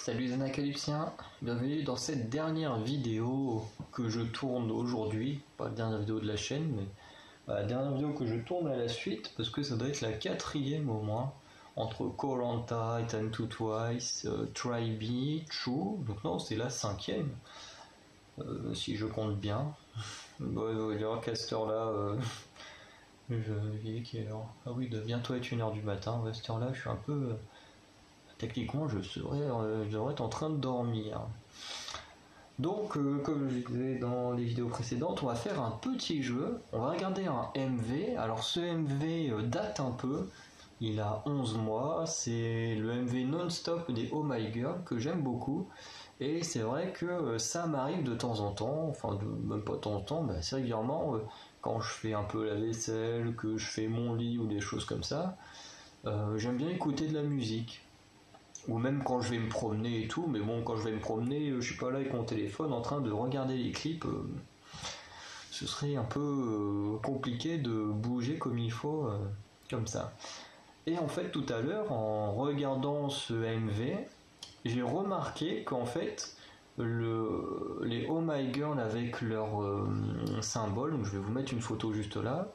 Salut les Anacalypsiens, bienvenue dans cette dernière vidéo que je tourne aujourd'hui, pas la dernière vidéo de la chaîne, mais la dernière vidéo que je tourne à la suite, parce que ça doit être la 4e au moins, entre Koh-Lanta, Titan to Twice, Try Me, True, donc non c'est la 5e, si je compte bien. Bon, il y aura qu'à cette heure là, je vivais quelle heure? Ah oui, de bientôt être 1h du matin, à cette heure là je suis un peu... Techniquement, je devrais être en train de dormir. Donc, comme je disais dans les vidéos précédentes, on va faire un petit jeu. On va regarder un MV. Alors, ce MV date un peu. Il a 11 mois. C'est le MV non-stop des Oh My Girl que j'aime beaucoup. Et c'est vrai que ça m'arrive de temps en temps, enfin, même pas de temps en temps, mais assez régulièrement, quand je fais un peu la vaisselle, que je fais mon lit ou des choses comme ça, j'aime bien écouter de la musique. Ou même quand je vais me promener et tout, mais bon, quand je vais me promener, je suis pas là avec mon téléphone en train de regarder les clips, ce serait un peu compliqué de bouger comme il faut, comme ça. Et en fait, tout à l'heure, en regardant ce MV, j'ai remarqué qu'en fait, les Oh My Girl avec leur symbole, donc je vais vous mettre une photo juste là,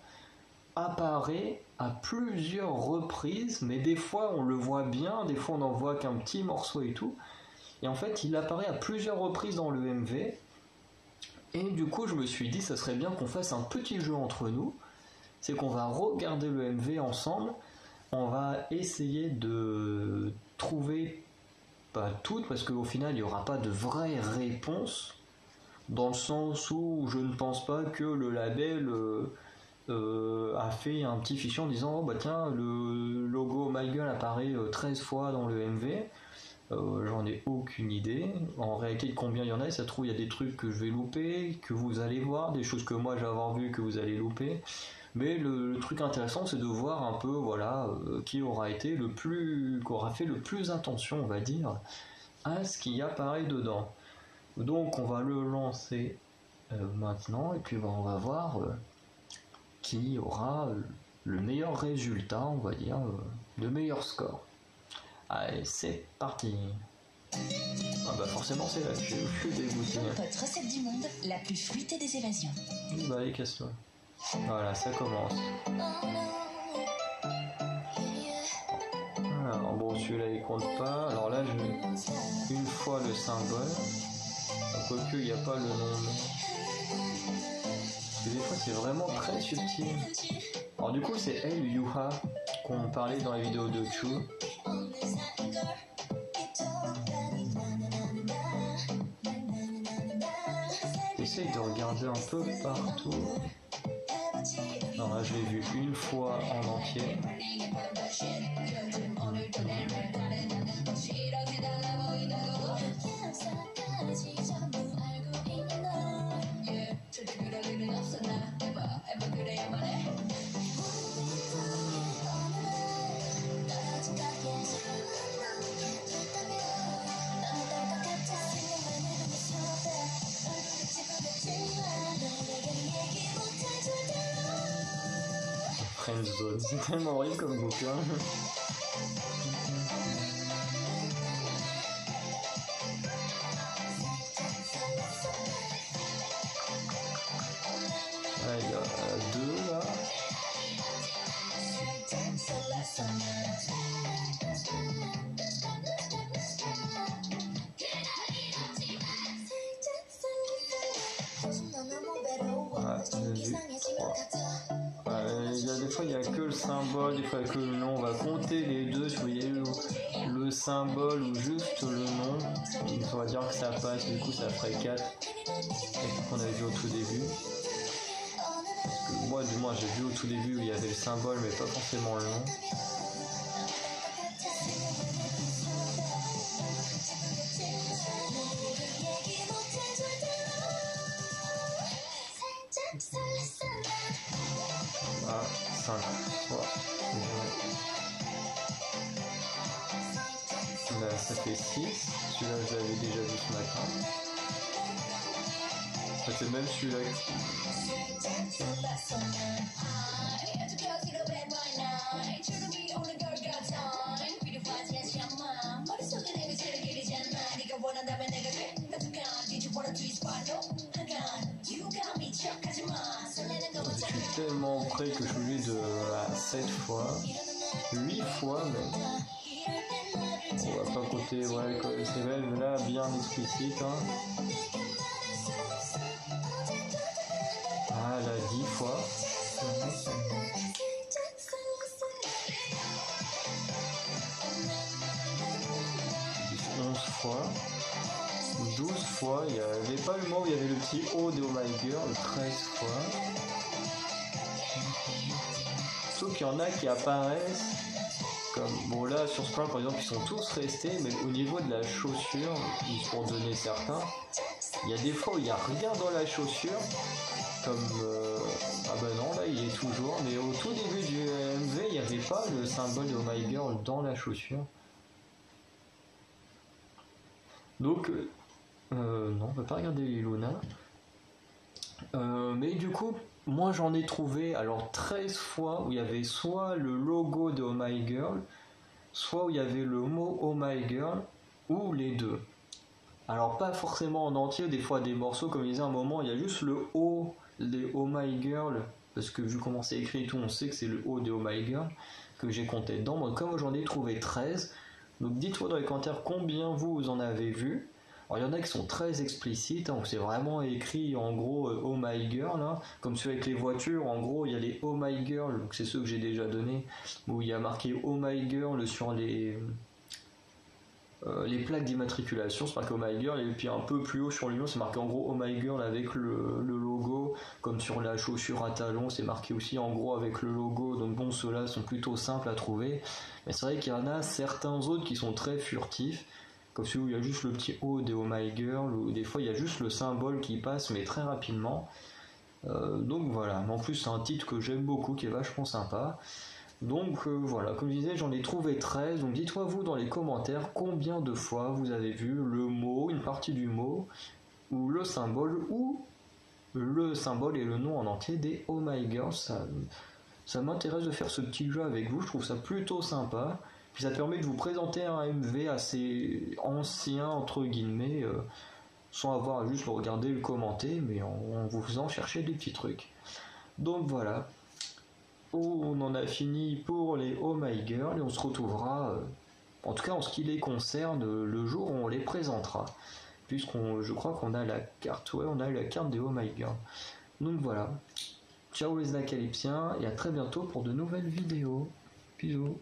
apparaît à plusieurs reprises, mais des fois on le voit bien, des fois on n'en voit qu'un petit morceau et tout, et en fait il apparaît à plusieurs reprises dans le MV, et du coup je me suis dit ça serait bien qu'on fasse un petit jeu entre nous, c'est qu'on va regarder le MV ensemble, on va essayer de trouver, pas toutes, parce qu'au final il n'y aura pas de vraie réponse, dans le sens où je ne pense pas que le label... a fait un petit fichier en disant oh bah tiens le logo My Girl apparaît 13 fois dans le MV, j'en ai aucune idée en réalité de combien il y en a, et ça se trouve il y a des trucs que je vais louper, que vous allez voir, des choses que moi je vais avoir vu que vous allez louper, mais le truc intéressant c'est de voir un peu voilà qui aura été qui aura fait le plus attention on va dire à ce qui apparaît dedans. Donc on va le lancer maintenant et puis on va voir qui aura le meilleur résultat, on va dire, le meilleur score. Allez, c'est parti. Ah bah forcément c'est là que je suis dégoûté. Votre recette du monde, la plus fruitée des évasions. Bah allez, casse-toi. Voilà, ça commence. Alors bon, celui-là il compte pas. Alors là, je une fois le symbole. Quoique il n'y a pas le nom. Parce que des fois c'est vraiment très subtil. Alors du coup c'est Elle Yuha qu'on parlait dans la vidéo de Chu. J'essaye de regarder un peu partout. Non là je l'ai vu une fois en entier. Friendzone, c'est tellement horrible comme bouquin. Ah, il y a deux là. Il y a des fois il n'y a que le symbole, des fois il n'y a que le nom, on va compter les deux, si vous voyez le symbole ou juste le nom, on va dire que ça passe, du coup ça ferait 4, et qu'on avait vu au tout début. Parce que moi du moins j'ai vu au tout début où il y avait le symbole mais pas forcément le nom. Ah, 5 fois. Là, ça fait 6. Celui-là, je l'avais déjà vu ce matin. C'est même celui-là après que je suis obligé de 7 fois, 8 fois même. On va pas compter, ouais, c'est même là bien explicite. Hein. Ah là, 10 fois. 11 fois. 12 fois, il n'y avait pas le mot où il y avait le petit O de Oh My Girl, 13 fois. Sauf qu'il y en a qui apparaissent comme, bon là sur ce plan par exemple ils sont tous restés, mais au niveau de la chaussure, pour donner certains, il y a des fois où il n'y a rien dans la chaussure, comme ah bah non là il est toujours, mais au tout début du MV il n'y avait pas le symbole de Oh My Girl dans la chaussure. Donc non, on peut pas regarder les Luna. Mais du coup, moi j'en ai trouvé alors 13 fois où il y avait soit le logo de Oh My Girl, soit où il y avait le mot Oh My Girl, ou les deux. Alors pas forcément en entier, des fois des morceaux, comme je disais à un moment, il y a juste le O des Oh My Girl, parce que vu comment c'est écrit et tout, on sait que c'est le O de Oh My Girl, que j'ai compté dedans. Moi, comme j'en ai trouvé 13, donc dites-moi dans les commentaires combien vous en avez vu. Alors il y en a qui sont très explicites, hein, où c'est vraiment écrit en gros Oh My Girl, hein, comme celui avec les voitures, en gros il y a les Oh My Girl, donc c'est ceux que j'ai déjà donnés, où il y a marqué Oh My Girl sur les plaques d'immatriculation, c'est marqué Oh My Girl, et puis un peu plus haut sur l'union c'est marqué en gros Oh My Girl avec le logo, comme sur la chaussure à talons c'est marqué aussi en gros avec le logo, donc bon ceux-là sont plutôt simples à trouver, mais c'est vrai qu'il y en a certains autres qui sont très furtifs, comme celui où il y a juste le petit O de Oh My Girl, ou des fois il y a juste le symbole qui passe mais très rapidement. Donc voilà, en plus c'est un titre que j'aime beaucoup, qui est vachement sympa. Donc voilà, comme je disais, j'en ai trouvé 13, donc dites-moi vous dans les commentaires combien de fois vous avez vu le mot, une partie du mot, ou le symbole et le nom en entier des Oh My Girl. Ça m'intéresse de faire ce petit jeu avec vous, je trouve ça plutôt sympa. Puis ça permet de vous présenter un MV assez ancien, entre guillemets, sans avoir à juste le regarder et le commenter, mais en vous faisant chercher des petits trucs. Donc voilà, on en a fini pour les Oh My Girl, et on se retrouvera, en tout cas en ce qui les concerne, le jour où on les présentera. Je crois qu'on a la carte, ouais, on a la carte des Oh My Girl. Donc voilà, ciao les Acalypsiens, et à très bientôt pour de nouvelles vidéos. Bisous.